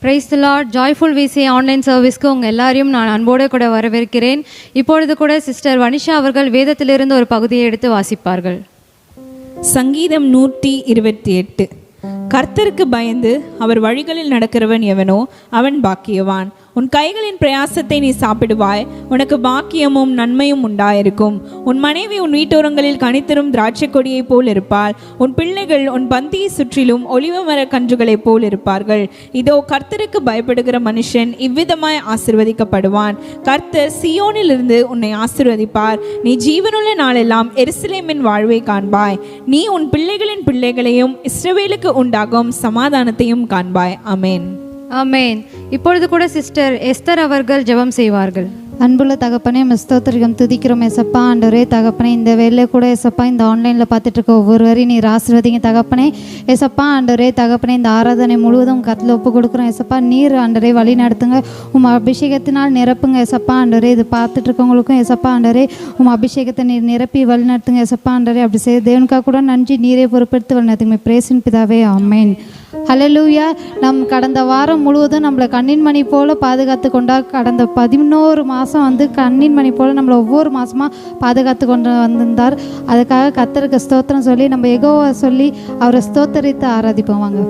Price the lord. Joyful VC online சர்வீஸ்க்கு உங்கள் எல்லாரையும் நான் அன்போடு கூட வரவேற்கிறேன். இப்பொழுது கூட சிஸ்டர் வனிஷா அவர்கள் வேதத்திலிருந்து ஒரு பகுதியை எடுத்து வாசிப்பார்கள். சங்கீதம் 128. கர்த்தருக்கு பயந்து அவர் வழிகளில் நடக்கிறவன் எவனோ அவன் பாக்கியவான். உன் கைகளின் பிரயாசத்தை நீ சாப்பிடுவாய், உனக்கு பாக்கியமும் நன்மையும் உண்டாயிருக்கும். உன் மனைவி உன் வீட்டோரங்களில் கனித்தரும் திராட்சை கொடியை போல் இருப்பாள். உன் பிள்ளைகள் உன் பந்தியை சுற்றிலும் ஒலிவ மர கன்றுகளைப் போல் இருப்பார்கள். இதோ கர்த்தருக்கு பயப்படுகிற மனுஷன் இவ்விதமாய் ஆசீர்வதிக்கப்படுவான். கர்த்தர் சீயோனிலிருந்து உன்னை ஆசீர்வதிப்பார். நீ ஜீவனுள்ள நாளெல்லாம் எருசலேமின் வாழ்வை காண்பாய். நீ உன் பிள்ளைகளின் பிள்ளைகளையும் இஸ்ரவேலுக்கு உண்டாகும் சமாதானத்தையும் காண்பாய். ஆமேன். ஆமேன். இப்பொழுது கூட சிஸ்டர் எஸ்தர் அவர்கள் ஜெபம் செய்வார்கள். அன்புள்ள தகப்பனே, ஸ்தோத்திரம் துதிக்கிறோம் எசப்பா. ஆண்டவரே தகப்பனே, இந்த வேலையை கூட எசப்பா இந்த ஆன்லைனில் பார்த்துட்டு இருக்க ஒவ்வொருவரையும் நீர் ஆசீர்வதிங்க தகப்பனே. எசப்பா ஆண்டவரே தகப்பனே, இந்த ஆராதனை முழுவதும் கத்தில் ஒப்பு கொடுக்குறோம் எசப்பா. நீர் ஆண்டவரே வழி நடத்துங்க, அபிஷேகத்தினால் நிரப்புங்க எசப்பா. ஆண்டவரே இது பார்த்துட்டு இருக்கவங்களுக்கும் எசப்பா ஆண்டவரே அபிஷேகத்தை நீர் நிரப்பி வழி நடத்துங்க எசப்பா. ஆண்டவரே அப்படி செய்ய தேவனுக்காக கூட நன்றி. நீரே பொறுப்பெடுத்து வழி நடத்துங்க. பிரேசின் பிதாவே ஆமேன். ஹல்லேலூயா. நம் கடந்த வாரம் முழுவதும் நம்மளை கண்ணின் மணி போல் பாதுகாத்து கொண்டா. கடந்த 11 மாதம் கண்ணின் மணி போல் நம்மளை ஒவ்வொரு மாதமாக பாதுகாத்து கொண்டு வந்திருந்தார். அதுக்காக கர்த்தருக்கு ஸ்தோத்திரம் சொல்லி நம்ம யெகோவா சொல்லி அவரை ஸ்தோத்தரித்து ஆராதிப்போம். வாங்க.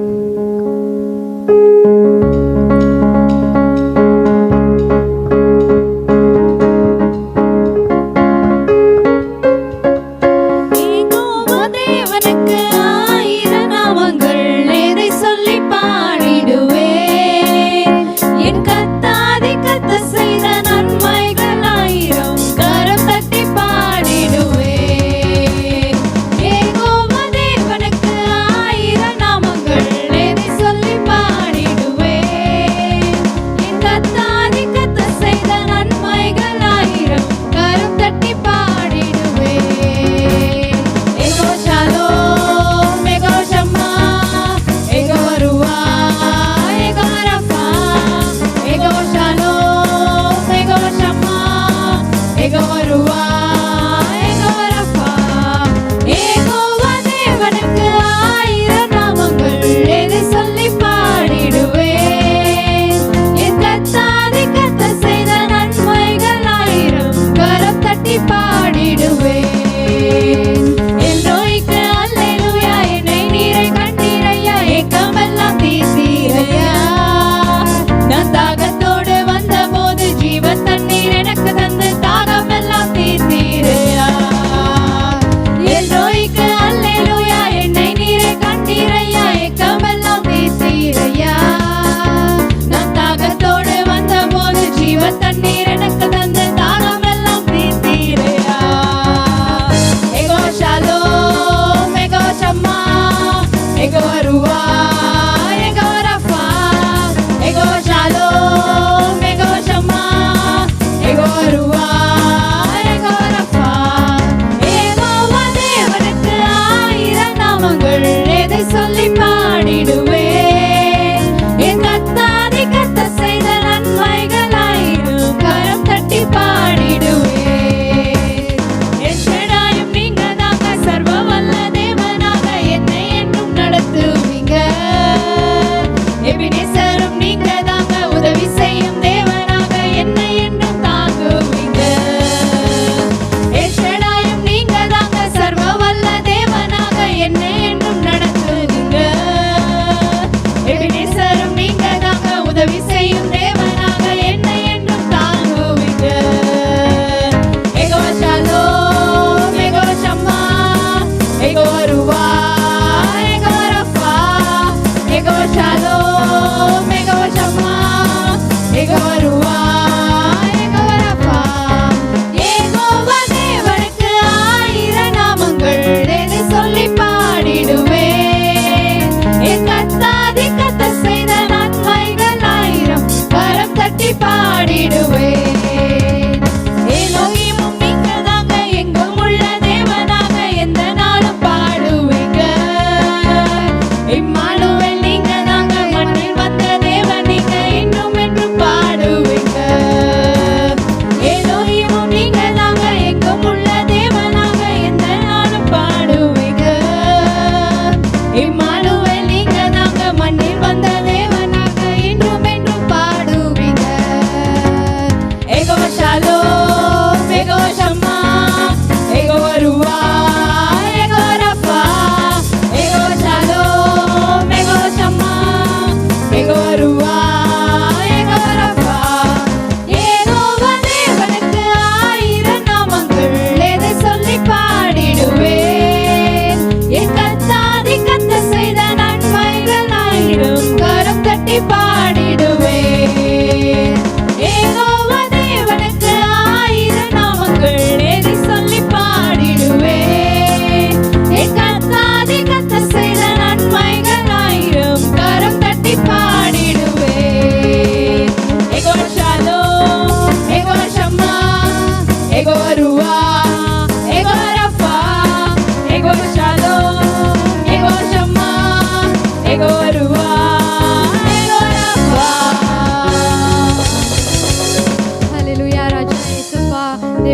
இம்மானுவேல் நீங்க தாங்க மண்ணில் வந்த தேவனாக இன்னும்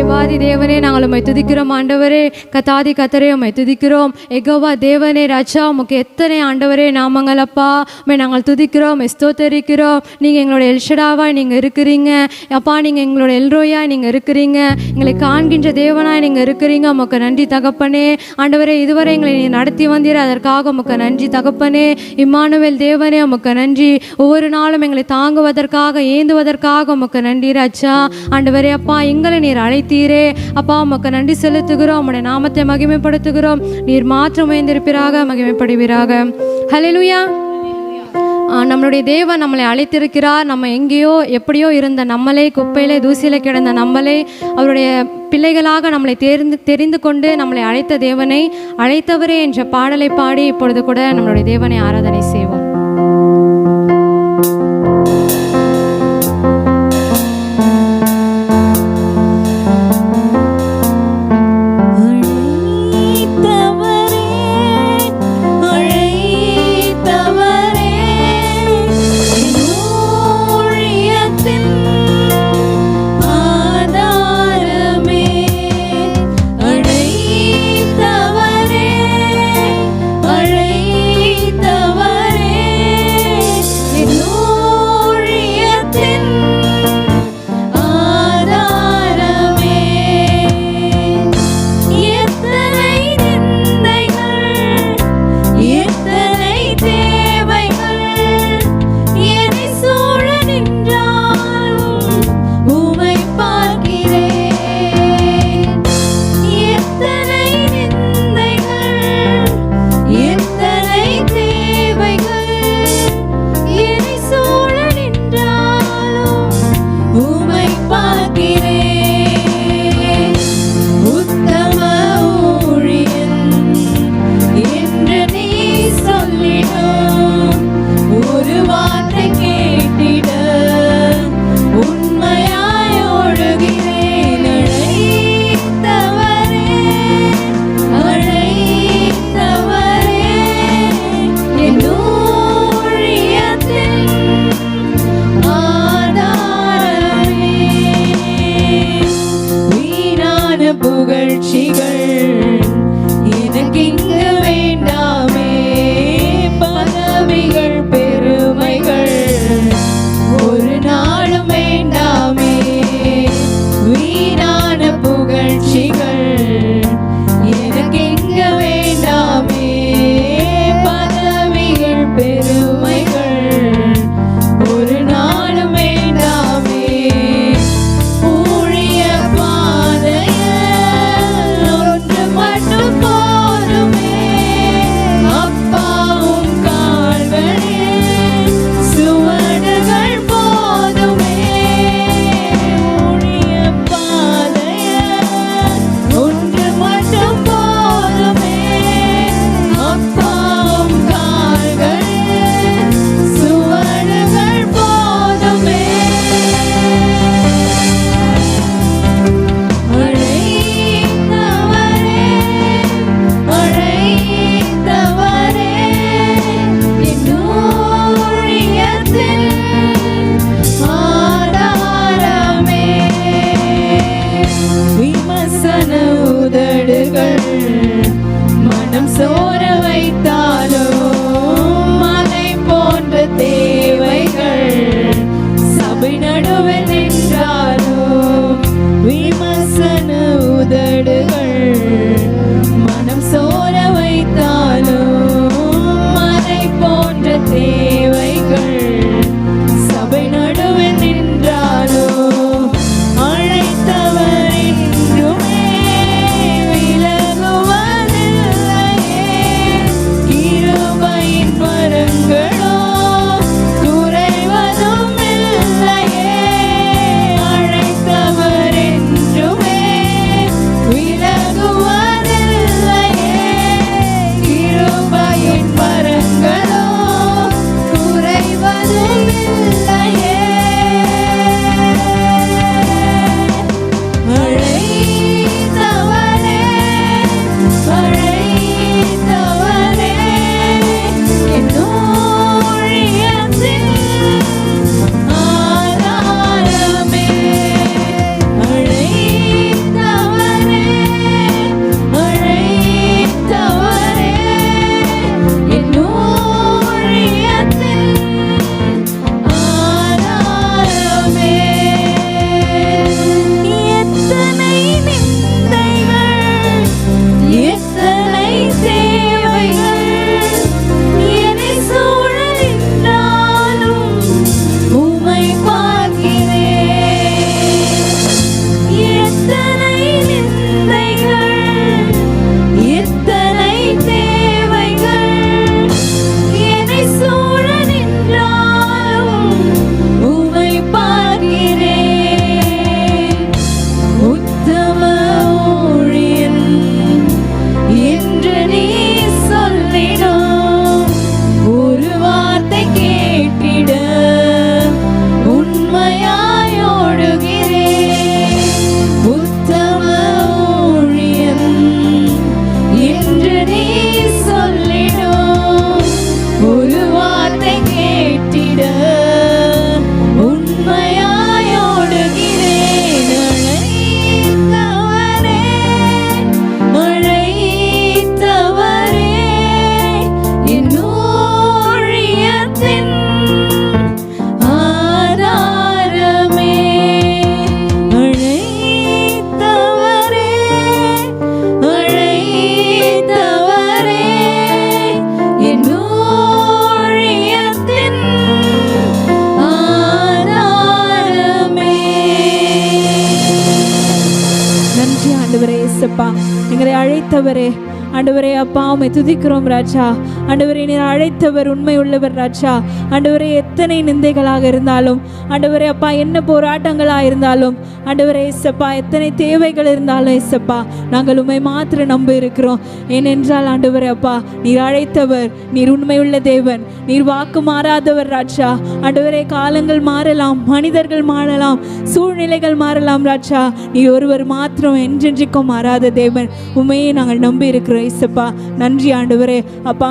தேவாதி தேவனே நாங்கள் உம்மை துதிக்கிறோம் ஆண்டவரே. கத்தாதி கத்தரே உம்மை துதிக்கிறோம். எகோவா தேவனே ராஜா, உமக்கு எத்தனை ஆண்டவரே நாமங்கள் அப்பா. உம்மை நாங்கள் துதிக்கிறோம், ஸ்தோத்தரிக்கிறோம். நீங்கள் எங்களோட எல்ஷடாவாய் நீங்கள் இருக்கிறீங்க அப்பா. நீங்கள் எங்களோட எல்ரோயாய் நீங்கள் இருக்கிறீங்க. எங்களை காண்கின்ற தேவனாய் நீங்கள் இருக்கிறீங்க. உமக்கு நன்றி தகப்பனே. ஆண்டவரே, இதுவரை எங்களை நீ நடத்தி வந்தீர், அதற்காக உமக்கு நன்றி தகப்பனே. இம்மானுவேல் தேவனே உமக்கு நன்றி. ஒவ்வொரு நாளும் எங்களை தாங்குவதற்காக ஏந்துவதற்காக உமக்கு நன்றி ராஜா. ஆண்டவரே அப்பா, எங்களை நீர் அழைத்தீரே அப்பா, உமக்கு நன்றி செலுத்துகிறோம். உம்முடைய நாமத்தை மகிமைப்படுத்துகிறோம். நீர் மாற்றம் உயர்ந்திருப்பீராக, மகிமைப்படுவீராக. ஹல்லேலூயா. நம்மளுடைய தேவன் நம்மளை அழைத்திருக்கிறார். நம்ம எங்கேயோ எப்படியோ இருந்த நம்மளை, குப்பையிலே தூசியில கிடந்த நம்மளை அவருடைய பிள்ளைகளாக நம்மளை தெரிந்து கொண்டு நம்மளை அழைத்த தேவனை, அழைத்தவரே என்ற பாடலை பாடி இப்பொழுது கூட நம்மளுடைய தேவனை ஆராதனை செய்வோம். அப்பா. எங்களை அழைத்தவரே ஆண்டவரே அப்பா, உம்மை துதிக்கிறோம் ராஜா. ஆண்டவரே, நீர் அழைத்தவர் உண்மை உள்ளவர் ராஜா. ஆண்டவரே, எத்தனை நிந்தைகளாக இருந்தாலும், ஆண்டவரே அப்பா, என்ன போராட்டங்களாக இருந்தாலும், ஆண்டவரே இயேசப்பா, எத்தனை தேவைகள் இருந்தாலும் இயேசப்பா, நாங்கள் உம்மை மாத்திரம் நம்ப இருக்கிறோம். ஏனென்றால் ஆண்டவரே அப்பா, நீர் அழைத்தவர், நீர் உண்மையுள்ள தேவன், நீர் வாக்கு மாறாதவர் ராஜா. ஆண்டவரே, காலங்கள் மாறலாம், மனிதர்கள் மாறலாம், சூழ்நிலைகள் மாறலாம் ராஜா, நீர் ஒருவர் மாத்திரம் என்றென்றைக்கும் மாறாத தேவன். உண்மையை நாங்கள் நம்பி இருக்கிறோம் இயேசப்பா. நன்றி ஆண்டவரே அப்பா.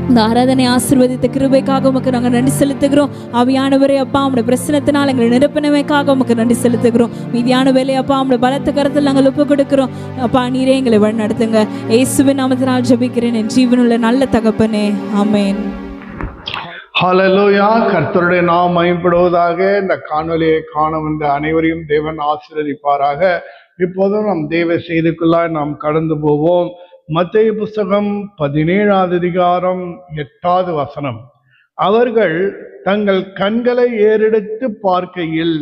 இந்த ஆராதனை ஆசீர்வதித்த கிருபைக்காக உமக்கு நாங்கள் நன்றி செலுத்துகிறோம். ஆவியானவரே அப்பா, உம்முடைய பிரசனத்தினால் எங்களை நிரப்பினமைக்காக உமக்கு நன்றி செலுத்துகிறோம். மீதியான வேலை அப்பா, உம்முடைய பலத்த கரத்தில் நாங்கள் ஒப்பு கொடுக்கிறோம் அப்பா. நீரே எங்களை வழி நடத்துங்க. இயேசுவின் நாமத்தினால் ஜெபிக்கிறேன் என் ஜீவனுள்ள நல்ல தகப்பனே, ஆமென். ஹல்லேலூயா. கர்த்தருடைய நாமம் மகிமைப்படுவதாக. இந்த காணொலியை காண வந்த அனைவரையும் தேவன் ஆசீர்வதிப்பாராக. இப்போதும் நம் தேவ செய்திக்குள்ளாய் நாம் கடந்து போவோம். மத்தேயு புஸ்தகம் 17வது அதிகாரம் 8வது வசனம். அவர்கள் தங்கள் கண்களை ஏறெடுத்து பார்க்கையில்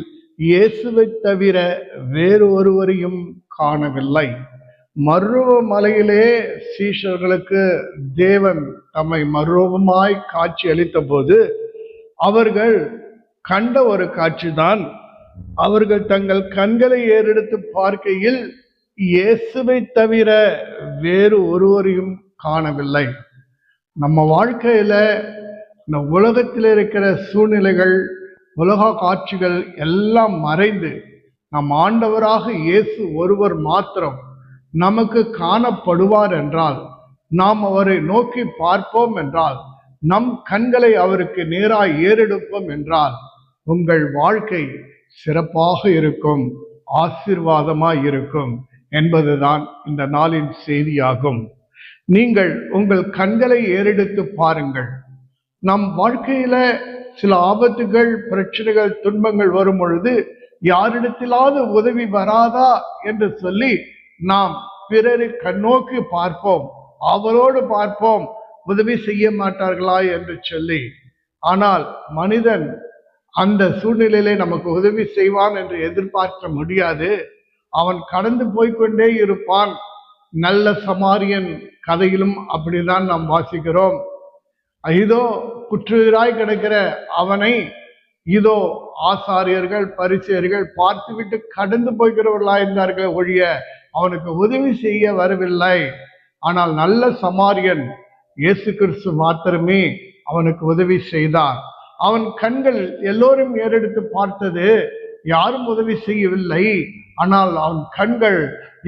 இயேசுவை தவிர வேறு ஒருவரையும் காணவில்லை. மறுரூப மலையிலே சீஷர்களுக்கு தேவன் தம்மை மறுரூபமாய் காட்சி அளித்த போது அவர்கள் கண்ட ஒரு காட்சிதான். அவர்கள் தங்கள் கண்களை ஏறெடுத்து பார்க்கையில் இயேசுவை தவிர வேறு ஒருவரையும் காணவில்லை. நம்ம வாழ்க்கையில இந்த உலகத்தில் இருக்கிற சூழ்நிலைகள், உலக காட்சிகள் எல்லாம் மறைந்து நம் ஆண்டவராக இயேசு ஒருவர் மாத்திரம் நமக்கு காணப்படுவார் என்றால், நாம் அவரை நோக்கி பார்ப்போம் என்றால், நம் கண்களை அவருக்கு நேராய் ஏறெடுப்போம் என்றால், உங்கள் வாழ்க்கை சிறப்பாக இருக்கும், ஆசீர்வாதமாய் இருக்கும் என்பதுதான் இந்த நாளின் செய்தியாகும். நீங்கள் உங்கள் கண்களை ஏறெடுத்து பாருங்கள். நம் வாழ்க்கையில சில ஆபத்துகள், பிரச்சனைகள், துன்பங்கள் வரும் பொழுது யாரிடத்திலாவது உதவி வராதா என்று சொல்லி நாம் பிறரை கண்ணோக்கி பார்ப்போம், அவரோடு பார்ப்போம், உதவி செய்ய மாட்டார்களா என்று சொல்லி. ஆனால் மனிதன் அந்த சூழ்நிலையிலே நமக்கு உதவி செய்வான் என்று எதிர்பார்க்க முடியாது. அவன் கடந்து போய்கொண்டே இருப்பான். நல்ல சமாரியன் கதையிலும் அப்படிதான் நாம் வாசிக்கிறோம். இதோ குற்றுயிராய் கிடக்கிற அவனை இதோ ஆசாரியர்கள், பரிசேயர்கள் பார்த்துவிட்டு கடந்து போய்கிறவர்களாக இருந்தார்கள் ஒழிய அவனுக்கு உதவி செய்ய வரவில்லை. ஆனால் நல்ல சமாரியன் இயேசு கிறிஸ்து மாத்திரமே அவனுக்கு உதவி செய்தார். அவன் கண்கள் எல்லோரும் ஏறெடுத்து பார்த்தது, யாரும் உதவி செய்யவில்லை. ஆனால் அவன் கண்கள்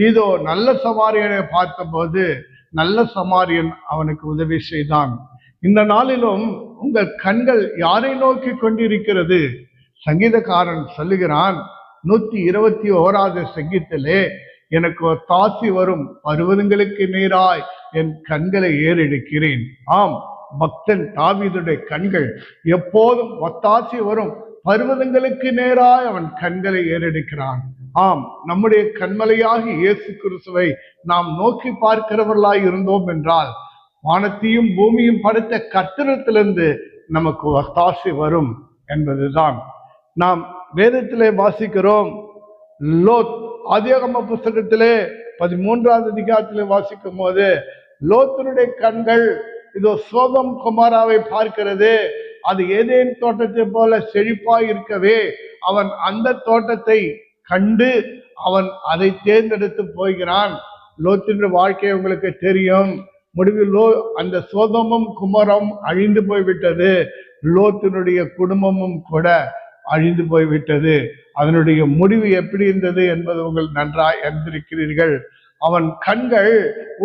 இதோ நல்ல சமாரியனை பார்த்தபோது நல்ல சமாரியன் அவனுக்கு உதவி செய்தான். இந்த நாளிலும் உங்கள் கண்கள் யாரை நோக்கி கொண்டிருக்கிறது? சங்கீதக்காரன் சொல்லுகிறான் 121வது சங்கீதத்திலே, எனக்கு ஒத்தாசி வரும் பர்வதங்களுக்கு நேராய் என் கண்களை ஏறெடுக்கிறேன். ஆம், பக்தன் தாவீதுடைய கண்கள் எப்போதும் ஒத்தாசி வரும் பர்வதங்களுக்கு நேராய் அவன் கண்களை ஏறெடுக்கிறான். ஆம், நம்முடைய கண்மலையாகி இயேசு கிறிஸ்துவை நாம் நோக்கி பார்க்கிறவர்களாய் இருந்தோம் என்றால், வானத்தையும் பூமியும் படைத்த கர்த்தரிடத்திலிருந்து நமக்கு ஒத்தாசை வரும் என்பதுதான். நாம் வேதத்திலே வாசிக்கிறோம். லோத், ஆதியாகம புஸ்தகத்திலே 13வது அதிகாரத்திலே வாசிக்கும் போது லோத்தினுடைய கண்கள் இதோ சோதம் குமாராவை பார்க்கிறது. அது ஏதேன் தோட்டத்தை போல செழிப்பாய் இருக்கவே அவன் அந்த தோட்டத்தை கண்டு அவன் அதை தேர்ந்தெடுத்து போகிறான். லோத்தின் வாழ்க்கை உங்களுக்கு தெரியும். முடிவில் அந்த சோதமும் குமரம் அழிந்து போய்விட்டது. லோத்தினுடைய குடும்பமும் கூட அழிந்து போய்விட்டது. அதனுடைய முடிவு எப்படி இருந்தது என்பது உங்கள் நன்றாய் அறிந்திருக்கிறீர்கள். அவன் கண்கள்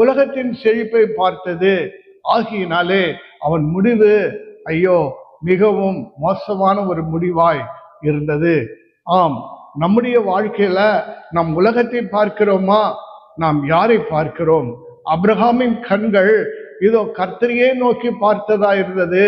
உலகத்தின் செழிப்பை பார்த்தது. ஆகியினாலே அவன் முடிவு ஐயோ மிகவும் மோசமான ஒரு முடிவாய் இருந்தது. ஆம், நம்முடைய வாழ்க்கையில நாம் உலகத்தை பார்க்கிறோமா? நாம் யாரை பார்க்கிறோம்? அப்ரஹாமின் கண்கள் இதோ கர்த்தரையே நோக்கி பார்த்ததா இருந்தது.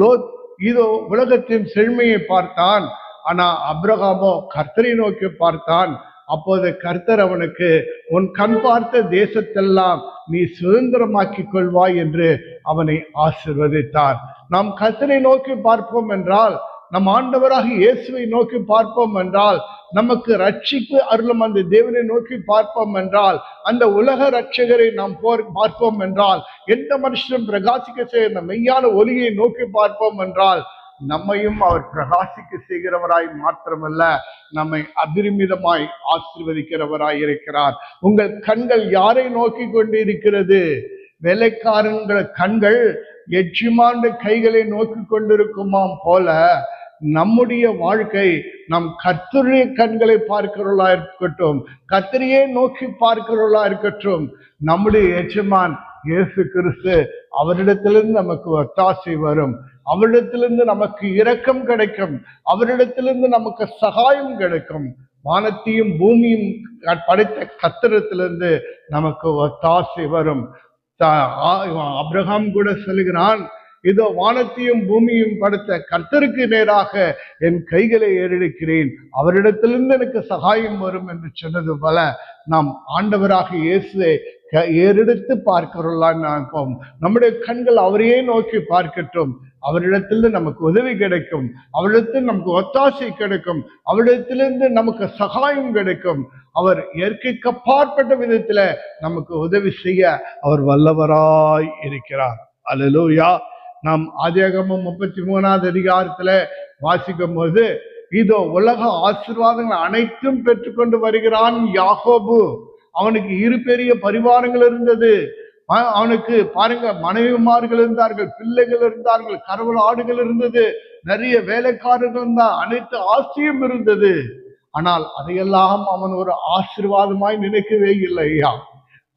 லோத் இதோ உலகத்தின் செழுமையை பார்த்தான். ஆனா அப்ரஹாமோ கர்த்தரை நோக்கி பார்த்தான். அப்போது கர்த்தர் அவனுக்கு, உன் கண் பார்த்த தேசத்தெல்லாம் நீ சுதந்திரமாக்கி கொள்வாய் என்று அவனை ஆசீர்வதித்தார். நாம் கர்த்தரை நோக்கி பார்ப்போம் என்றால், நம் ஆண்டவராக இயேசுவை நோக்கி பார்ப்போம் என்றால், நமக்கு ரட்சிப்பு அருளும் அந்த தேவனை நோக்கி பார்ப்போம் என்றால், அந்த உலக ரட்சகரை நாம் பார்ப்போம் என்றால், எந்த மனுஷனும் பிரகாசிக்க செய்ய மெய்யான ஒளியை நோக்கி பார்ப்போம் என்றால், நம்மையும் அவர் பிரகாசிக்க செய்கிறவராய் மாத்திரமல்ல, நம்மை அபரிமிதமாய் ஆசீர்வதிக்கிறவராய் இருக்கிறார். உங்கள் கண்கள் யாரை நோக்கி கொண்டிருக்கிறது? வேலைக்காரங்கள் கண்கள் எஜமானுடைய கைகளை நோக்கி கொண்டிருக்குமாம் போல, நம்முடைய வாழ்க்கை நம் கர்த்தருடைய கண்களை பார்க்கிறவர்களா இருக்கட்டும், கர்த்தரையே நோக்கி பார்க்கிறவர்களா இருக்கட்டும். நம்முடைய எஜமான் இயேசு கிறிஸ்து, அவரிடத்திலிருந்து நமக்கு ஒத்தாசை வரும், அவரிடத்திலிருந்து நமக்கு இரக்கம் கிடைக்கும், அவரிடத்திலிருந்து நமக்கு சகாயம் கிடைக்கும். வானத்தையும் பூமியும் படைத்த கர்த்தரிடத்திலிருந்து நமக்கு ஒத்தாசை வரும். ஆபிரகாம் கூட சொல்லுகிறான், இதோ வானத்தையும் பூமியும் படைத்த கர்த்தருக்கு நேராக என் கைகளை ஏறெடுக்கிறேன், அவரிடத்திலிருந்து எனக்கு சகாயம் வரும் என்று சொன்னது போல, நாம் ஆண்டவராக இயேசுவை ஏறெடுத்து பார்க்கிறோம். நம்முடைய கண்கள் அவரையே நோக்கி பார்க்கட்டும். அவரிடத்திலிருந்து நமக்கு உதவி கிடைக்கும், அவரிடத்தில் நமக்கு ஒத்தாசை கிடைக்கும், அவரிடத்திலிருந்து நமக்கு சகாயம் கிடைக்கும். அவர் இயற்கைக்கு அப்பாற்பட்ட விதத்துல நமக்கு உதவி செய்ய அவர் வல்லவராய் இருக்கிறார். அல்லேலூயா. நாம் ஆதியாகமம் 33வது அதிகாரத்துல வாசிக்கும் போது, இதோ உலக ஆசீர்வாதங்கள் அனைத்தும் பெற்றுக்கொண்டு வருகிறான் யாக்கோபு. அவனுக்கு 2 பெரிய பரிவாரங்கள் இருந்தது. அவனுக்கு பாருங்க, மனைவிமார்கள் இருந்தார்கள், பிள்ளைகள் இருந்தார்கள், கறவல் ஆடுகள் இருந்தது, நிறைய வேலைக்காரர்கள் இருந்தார், அனைத்து ஆசையும் இருந்தது. ஆனால் அதையெல்லாம் அவன் ஒரு ஆசீர்வாதமாய் நினைக்கவே இல்லையா.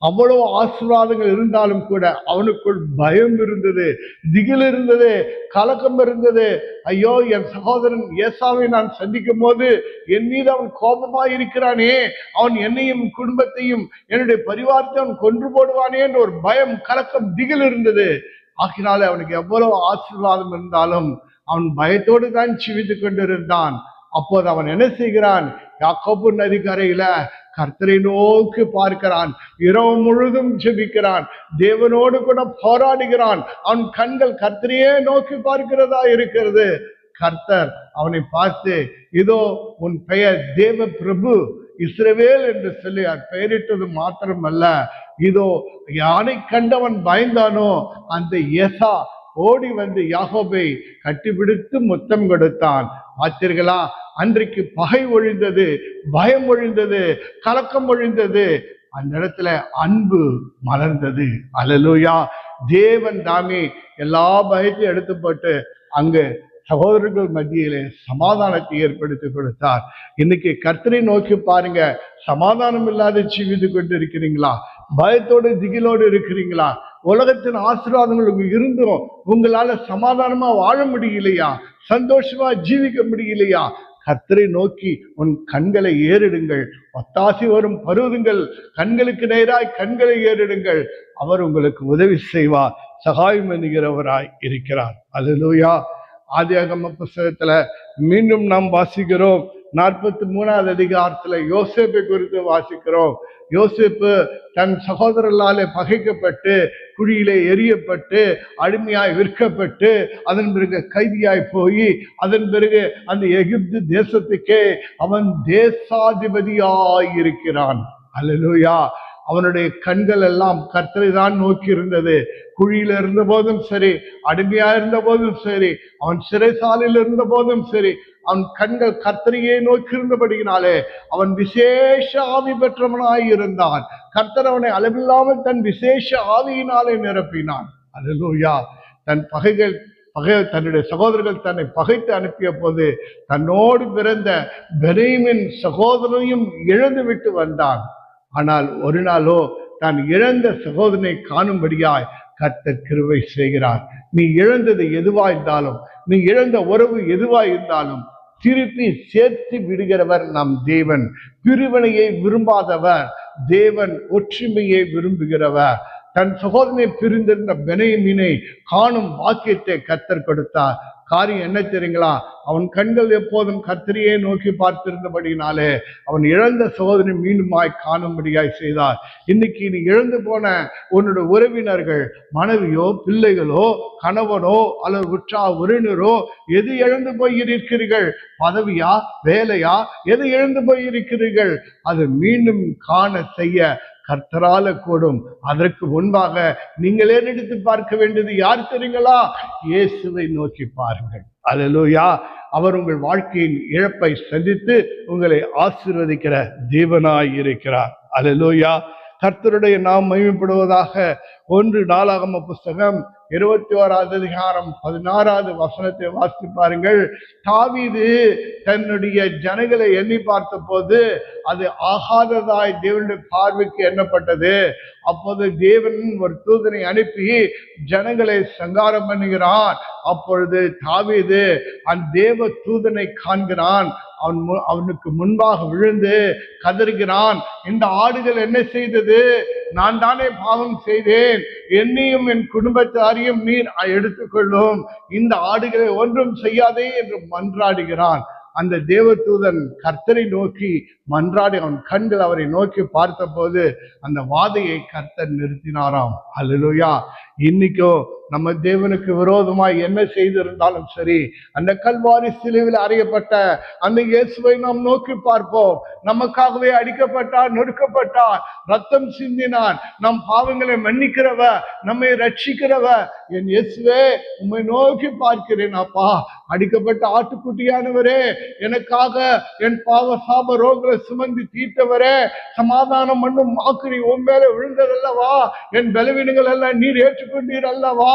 அவ்வளவு ஆசீர்வாதங்கள் இருந்தாலும் கூட அவனுக்குள் பயம் இருந்தது, திகில் இருந்தது, கலக்கம் இருந்தது. ஐயோ, என் சகோதரன் ஏசாவை நான் சந்திக்கும் போது என் மீது அவன் கோபமாய் இருக்கிறானே, அவன் என்னையும் குடும்பத்தையும் என்னுடைய பரிவாரத்தை அவன் கொன்று போடுவானே என்ற ஒரு பயம், கலக்கம், திகில் இருந்தது. ஆகினாலே அவனுக்கு எவ்வளவு ஆசீர்வாதம் இருந்தாலும் அவன் பயத்தோடு தான் ஜீவித்து கொண்டிருந்தான். அப்போது அவன் என்ன செய்கிறான்? யாக்கோபு நதிக்கரையில கர்த்தரை நோக்கி பார்க்கிறான், இரவு முழுதும் ஜெபிக்கிறான், தேவனோடு கூட போராடுகிறான். அவன் கண்கள் கர்த்தரையே நோக்கி பார்க்கிறதா இருக்கிறது. கர்த்தர் அவனை பார்த்து, இதோ உன் பெயர் தேவ பிரபு இஸ்ரவேல் என்று சொல்லி பெயரிட்டது மாத்திரமல்ல, இதோ யானை கண்டவன் பயந்தானோ அந்த ஏசா ஓடி வந்து யாக்கோபை கட்டிப்பிடித்து முத்தம் கொடுத்தான். பார்த்தீர்களா? அன்றைக்கு பகை ஒழிந்தது, பயம் ஒழிந்தது, கலக்கம் ஒழிந்தது, அந்த இடத்துல அன்பு மலர்ந்தது. அல்லேலூயா. தேவன் தாமே எல்லா பயத்தையும் எடுத்து போட்டு அங்கு சகோதரர்கள் மத்தியிலே சமாதானத்தை ஏற்படுத்தி கொடுத்தார். இன்னைக்கு கர்த்தரை நோக்கி பாருங்க, சமாதானம் இல்லாத ஜீவித்து கொண்டு இருக்கிறீங்களா? பயத்தோடு திகிலோடு இருக்கிறீங்களா? உலகத்தின் ஆசீர்வாதங்கள் இருந்தும் உங்களால சமாதானமா வாழ முடியலையா? சந்தோஷமா ஜீவிக்க முடியலையா? கர்த்தரை நோக்கி உன் கண்களை ஏறிடுங்கள். ஒத்தாசி வரும் பருவங்கள், கண்களுக்கு நேராய் கண்களை ஏறிடுங்கள். அவர் உங்களுக்கு உதவி செய்வார், சகாயம் என்கிறவராய் இருக்கிறார். அல்லேலூயா. ஆதியாகம புஸ்தகத்துல மீண்டும் நாம் வாசிக்கிறோம். 43வது அதிகாரத்துல யோசேப்பை குறித்து வாசிக்கிறோம். யோசேப்பு தன் சகோதரர்களாலே பகைக்கப்பட்டு, குழியிலே எரியப்பட்டு, அடிமையாய் விற்கப்பட்டு, அதன் பிறகு கைதியாய் போய், அதன் பிறகு அந்த எகிப்து தேசத்துக்கே அவன் தேசாதிபதியாய் இருக்கிறான். அல்லேலூயா. அவனுடைய கண்கள் எல்லாம் கர்த்தரை தான் நோக்கி இருந்தது. குழியில இருந்த போதும் சரி, அடிமையா இருந்த போதும் சரி, அவன் சிறைசாலையில் இருந்த போதும் சரி, அவன் கண்கள் கர்த்தரையே நோக்கி இருந்தபடியினாலே அவன் விசேஷ ஆவி பெற்றவனாய் இருந்தான். கர்த்தர் அவனை அளவில்லாமல் தன் விசேஷ ஆவியினாலே நிரப்பினான். அல்லேலூயா. தன்னுடைய சகோதரர்கள் தன்னை பகைத்து அனுப்பிய போது தன்னோடு பிறந்த பெரீமின் சகோதரனையும் இழந்து விட்டு வந்தான். ஆனால் ஒரு நாளோ தான் இழந்த சகோதரனை காணும்படியாய் கர்த்தர் கிருபை செய்கிறார். நீ இழந்தது எதுவா இருந்தாலும், நீ இழந்த உறவு எதுவா இருந்தாலும் திருப்பி சேர்த்து விடுகிறவர் நம் தேவன். பிரிவினையை விரும்பாதவர் தேவன், ஒற்றுமையை விரும்புகிறவர். தன் சகோதரனை பிரிந்திருந்த பென்யமீனை காணும் பாக்கியத்தை கர்த்தர் கொடுத்தார். காரியம் என்ன தெரியுங்களா? அவன் கண்கள் எப்போதும் கர்த்தரையே நோக்கி பார்த்திருந்தபடினாலே அவன் இழந்த சகோதரனை மீண்டுமாய் காணும்படியாய் செய்தார். இன்னைக்கு நீ இழந்து போன உன்னுடைய உறவினர்கள், மனைவியோ பிள்ளைகளோ கணவனோ அல்லது உற்றார் உறவினரோ எது இழந்து போயிருக்கிறீர்கள்? பதவியா, வேலையா, எது இழந்து போயிருக்கிறீர்கள்? அது மீண்டும் காண செய்ய கர்த்தரால கூடும். அதற்கு முன்பாக நீங்களே எடுத்து பார்க்க வேண்டியது யார் தெரியுங்களா? இயேசுவை நோக்கி பாருங்கள். அல்லேலூயா. அவர் உங்கள் வாழ்க்கையின் இழப்பை சந்தித்து உங்களை ஆசீர்வதிக்கிற தேவனாய் இருக்கிறார். அல்லேலூயா. கர்த்தருடைய நாம் மகிமைப்படுவதாக. 1 நாளாகம புஸ்தகம் 21வது அதிகாரம் 16வது வசனத்தை வாசித்து பாருங்கள். தாவீது தன்னுடைய ஜனங்களை எண்ணி பார்த்த போது அது ஆகாததாய் தேவனுடைய பார்வைக்கு எண்ணப்பட்டது. அப்போது தேவன் ஒரு தூதனை அனுப்பி ஜனங்களை சங்காரம் பண்ணுகிறான். அப்பொழுது தாவீது அந்த தேவ தூதனை காண்கிறான். அவனுக்கு முன்பாக விழுந்து கதறுகிறான். இந்த ஆடுகள் என்ன செய்தது? நான் தானே பாவம் செய்தேன். என்னையும் என் குடும்பத்தாரையும் நீர் எடுத்துக்கொள்ளும். இந்த ஆடுகளை ஒன்றும் செய்யாதே என்று மன்றாடுகிறான். அந்த தேவதூதன் கர்த்தரை நோக்கி மன்றாடி அவன் கண்கள் அவரை நோக்கி பார்த்த போது அந்த வாதையை கர்த்தர் நிறுத்தினாராம். அல்லேலூயா. இன்னைக்கோ நம்ம தேவனுக்கு விரோதமாய் என்ன செய்திருந்தாலும் சரி, அந்த கல்வாரி சிலுவையில் அறையப்பட்ட அந்த இயேசுவை நாம் நோக்கி பார்ப்போம். நமக்காகவே அடிக்கப்பட்டார், நொறுக்கப்பட்டார், ரத்தம் சிந்தினார், நம் பாவங்களை மன்னிக்கிறவ, நம்மை ரட்சிக்கிறவ என் இயேசுவே உம்மை நோக்கி பார்க்கிறேன். அப்பா, அடிக்கப்பட்ட ஆட்டுக்குட்டியானவரே, எனக்காக என் பாவ சாப ரோகங்களை சுமந்து தீர்த்தவரே, சமாதானம் பண்ணும் ஆக்கிரி உன் மேல விழுந்ததல்லவா? என் பலவீனங்கள் எல்லாம் நீர் ஏற்றுக்கொண்டீர் அல்லவா?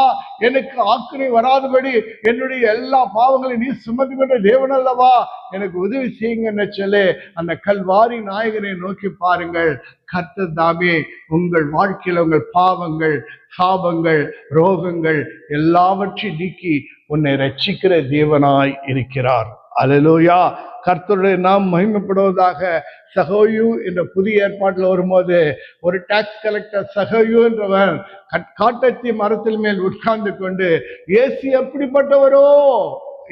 எனக்கு ஆக்கினை வராதபடி என்னுடைய எல்லா பாவங்களையும் நீ சுமந்து கொண்ட தேவன் அல்லவா? எனக்கு உதவி செய்யுங்கன்னு சொல்லி அந்த கல்வாரி நாயகனை நோக்கி பாருங்கள். கர்த்தர் தாமே உங்கள் வாழ்க்கையில உங்கள் பாவங்கள், சாபங்கள், ரோகங்கள் எல்லாவற்றையும் நீக்கி உன்னை ரட்சிக்கிற தேவனாய் இருக்கிறார். அல்லேலூயா. கர்த்தருடைய நாம் மகிமைப்படுவதாக. சகோயு என்ற புதிய ஏற்பாட்டில் வரும்போது ஒரு டாக்ஸ் கலெக்டர் சகோயு என்றவன் காட்டத்தி மரத்தில் மேல் உட்கார்ந்து கொண்டு இயேசு எப்படிப்பட்டவரோ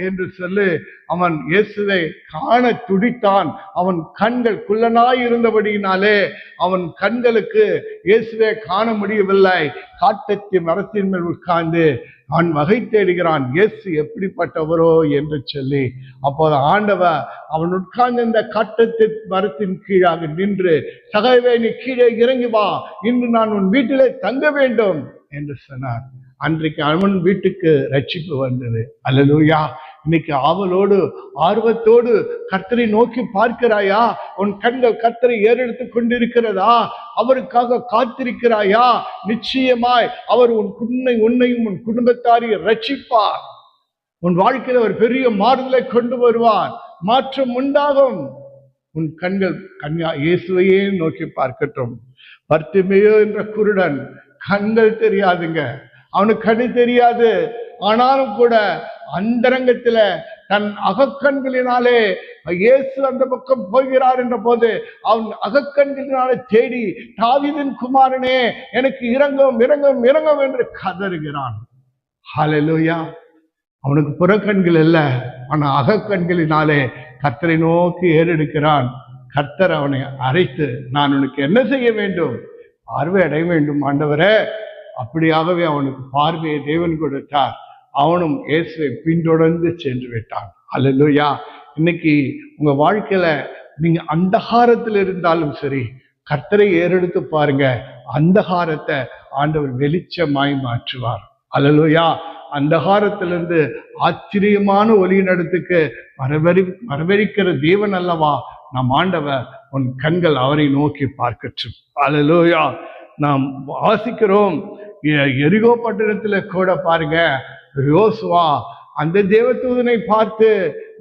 என்று சொல்லி அவன் இயேசுவை காண துடித்தான். அவன் கண்கள் குள்ளனாய் இருந்தபடியினாலே அவன் கண்களுக்கு இயேசுவை காண முடியவில்லை. காட்டத்தி மரத்தின் மேல் உட்கார்ந்து அவன் வகை தேடுகிறான், இயேசு எப்படிப்பட்டவரோ என்று சொல்லி. அப்போது ஆண்டவர் அவன் உட்கார்ந்து இந்த காட்டத்தி மரத்தின் கீழாக நின்று, சகைவே நீ கீழே இறங்கி வா, இன்று நான் உன் வீட்டிலே தங்க வேண்டும் என்று சொன்னார். அன்றைக்கு அவன் வீட்டுக்கு ரட்சிப்பு வந்தது. அல்லேலூயா. இன்னைக்கு ஆவலோடு ஆர்வத்தோடு கர்த்தரை நோக்கி பார்க்கிறாயா? உன் கண்கள் கர்த்தரை ஏறெடுத்து கொண்டிருக்கிறதா? அவருக்காக காத்திருக்கிறாயா? நிச்சயமாய் அவர் உன்னையும் உன் குடும்பத்தாரையும் ரட்சிப்பார். உன் வாழ்க்கையில் ஒரு பெரிய மாறுதலை கொண்டு வருவார். மாற்றம் உண்டாகும். உன் கண்கள் கன்யா இயேசுவையே நோக்கி பார்க்கட்டும். பர்த்திமேயு என்ற குருடன், கண்கள் தெரியாதுங்க, அவனுக்கு கண்ணு தெரியாது. ஆனாலும் கூட அந்தரங்கத்துல தன் அகக்கண்களினாலே இயேசு அந்த பக்கம் போகிறார் என்ற போது அவன் அகக்கண்களினாலே தேடி, தாவீதின் குமாரனே எனக்கு இரங்கும் இரங்கும் இரங்கும் என்று கதறுகிறான். ஹல்லேலூயா. அவனுக்கு புறக்கண்கள் அல்ல, ஆனா அகக்கண்களினாலே கர்த்தரை நோக்கி ஏறெடுக்கிறான். கர்த்தர் அவனை அழைத்து, நான் உனக்கு என்ன செய்ய வேண்டும்? பார்வை அடைய வேண்டும் ஆண்டவரே. அப்படியாகவே அவனுக்கு பார்வையை தேவன் கொடுத்தார். அவனும் இயேசுவை பின்தொடர்ந்து சென்று விட்டான். அல்லேலூயா. இன்னைக்கு உங்க வாழ்க்கையில நீங்க அந்தகாரத்தில் இருந்தாலும் சரி, கர்த்தரை ஏறெடுத்து பாருங்க. அந்தகாரத்தை ஆண்டவர் வெளிச்சமாய் மாற்றுவார். அல்லேலூயா. அந்தகாரத்திலிருந்து ஆச்சரியமான ஒளியினடத்துக்கு வரவழைக்கிற தேவன் அல்லவா நம் ஆண்டவர். உன் கண்கள் அவரை நோக்கி பார்க்கட்டும். அல்லேலூயா. நாம் வாசிக்கிறோம், எரிகோ பட்டணத்துல கூட பாருங்க, யோசுவா அந்த தேவதூதனை பார்த்து,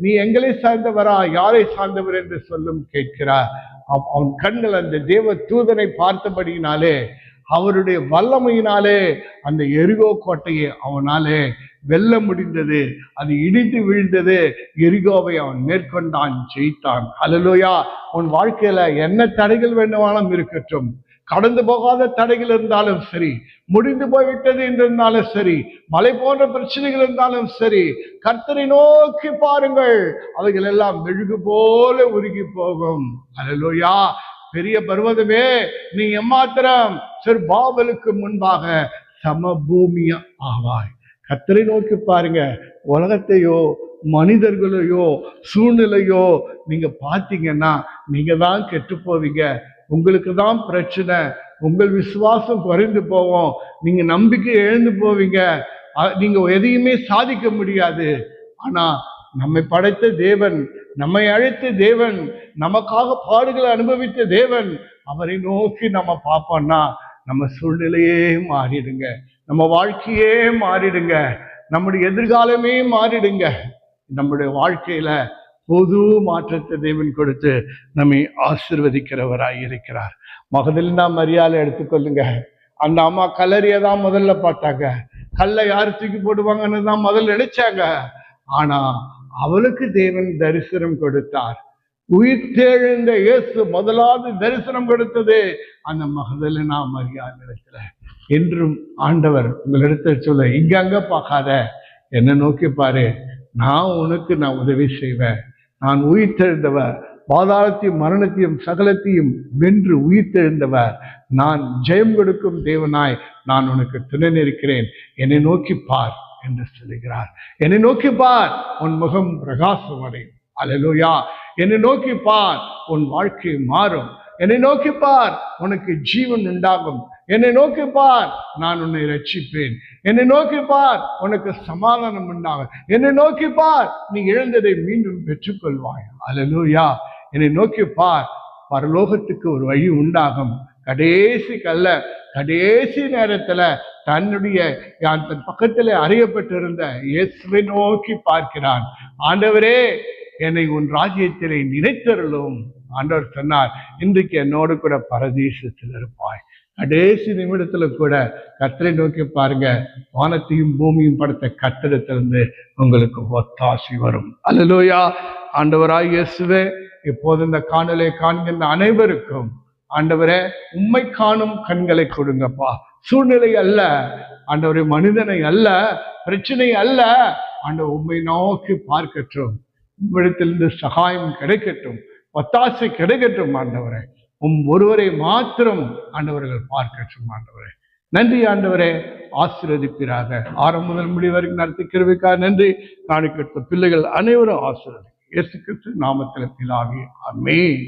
நீ எங்களை சார்ந்தவரா, யாரை சார்ந்தவர் என்று சொல்லும் கேட்கிறார். அவன் கண்கள் அந்த தேவ தூதனை பார்த்தபடியினாலே, அவருடைய வல்லமையினாலே அந்த எரிகோ கோட்டையை அவனாலே வெல்ல முடிந்தது. அது இடிந்து விழுந்தது. எரிகோவை அவன் மேற்கொண்டான், ஜெயித்தான். அல்லேலூயா. உன் வாழ்க்கையில என்ன தடைகள் வேண்டுமானாலும் இருக்கட்டும், கடந்து போகாத தடைகள் இருந்தாலும் சரி, முடிந்து போய்விட்டது என்றிருந்தாலும் சரி, மலை போன்ற பிரச்சனைகள் இருந்தாலும் சரி, கர்த்தரை நோக்கி பாருங்கள், அவைகள் எல்லாம் மெழுகு போல உருகி போகும். அல்லேலூயா. பெரிய பர்வதமே நீ எம்மாத்திரம் பாபலுக்கு முன்பாக சமபூமிய ஆவாய். கர்த்தரை நோக்கி பாருங்க. உலகத்தையோ மனிதர்களையோ சூழ்நிலையோ நீங்க பார்த்தீங்கன்னா நீங்க தான் கெட்டு போவீங்க. உங்களுக்கு தான் பிரச்சனை. உங்கள் விசுவாசம் குறைந்து போவோம். நீங்க நம்பிக்கை இழந்து போவீங்க. நீங்க எதையுமே சாதிக்க முடியாது. ஆனா நம்மை படைத்த தேவன், நம்மை அழைத்த தேவன், நமக்காக பாடுகளை அனுபவித்த தேவன், அவரை நோக்கி நம்ம பார்ப்போம்னா நம்ம சூழ்நிலையே மாறிடுங்க, நம்ம வாழ்க்கையே மாறிடுங்க, நம்முடைய எதிர்காலமே மாறிடுங்க. நம்முடைய வாழ்க்கையில பொது மாற்றத்தை தேவன் கொடுத்து நம்மை ஆசீர்வதிக்கிறவராய் இருக்கிறார். மகதலினா மரியாதை எடுத்துக்கொள்ளுங்க. அந்த அம்மா கல்லறியை தான் முதல்ல பார்த்தாங்க. கல்லை யார் தூக்கி போடுவாங்கன்னு தான் முதல்ல நினைச்சாங்க. ஆனா அவளுக்கு தேவன் தரிசனம் கொடுத்தார். உயிர்த்தெழுந்த இயேசு முதலாவது தரிசனம் கொடுத்தது அந்த மகதலினா மரியாதை இடத்துல. என்றும் ஆண்டவர் உங்களிடத்தில் சொல்ல, இங்க அங்க பார்க்காத, என்னை நோக்கி பாரு, நான் உனக்கு உதவி செய்வேன். நான் உயிர்த்தெழுந்தவர், பாதாளத்தையும் மரணத்தையும் சகலத்தையும் வென்று உயிர்த்தெழுந்தவர், நான் ஜெயம் கொடுக்கும் தேவனாய் நான் உனக்கு துணை நிற்கிறேன், என்னை நோக்கி பார் என்று சொல்லுகிறார். என்னை நோக்கி பார், உன் முகம் பிரகாசம் அடையும். அல்லேலூயா. என்னை நோக்கி பார், உன் வாழ்க்கை மாறும். என்னை நோக்கி பார், உனக்கு ஜீவன் உண்டாகும். என்னை நோக்கி பார், நான் உன்னை ரட்சிப்பேன். என்னை நோக்கி பார், உனக்கு சமாதானம் உண்டாகும். என்னை நோக்கி பார், நீ இழந்ததை மீண்டும் பெற்றுக்கொள்வாய். அல்லேலூயா. என்னை நோக்கி பார், பரலோகத்துக்கு ஒரு வழி உண்டாகும். கடைசி நேரத்துல தன்னுடைய தன் பக்கத்துல அறியப்பட்டிருந்த இயேசுவை நோக்கி பார்க்கிறான். ஆண்டவரே, என்னை உன் ராஜ்யத்திலே நினைத்தருளும். ஆண்டவர் சொன்னார், இன்றைக்கு என்னோடு கூட பரதீசத்தில் இருப்பாய். கடைசி நிமிடத்துல கூட கர்த்தரை நோக்கி பாருங்க, வானத்தையும் பூமியும் படைத்த கர்த்தரிடத்திலிருந்து உங்களுக்கு ஒத்தாசி வரும். அல்லேலூயா. ஆண்டவராய் இயேசுவே, இப்போது இந்த காணலை காண்கின்ற அனைவருக்கும் ஆண்டவரே உம்மை காணும் கண்களை கொடுங்கப்பா. சூழ்நிலை அல்ல ஆண்டவரே, மனிதனை அல்ல, பிரச்சனை அல்ல ஆண்டவர், உம்மை நோக்கி பார்க்கட்டும். உம்மிடத்திலிருந்து சகாயம் கிடைக்கட்டும், ஒத்தாசை கிடைக்கட்டும். ஆண்டவரே, ஒருவரை மாத்திரம் ஆண்டவர்கள் பார்க்கட்டும். ஆண்டவரே நன்றி. ஆண்டவரே ஆசீர்வதிப்பீராக. ஆரம்பம் முதல் முடிவு வரைக்கும் நடத்தி கிருபைக்காக நன்றி. காணிக்கட்ட பிள்ளைகள் அனைவரும் ஆசீர்வதி. இயேசு கிறிஸ்து நாமத்தில் பிதாவே, ஆமென்.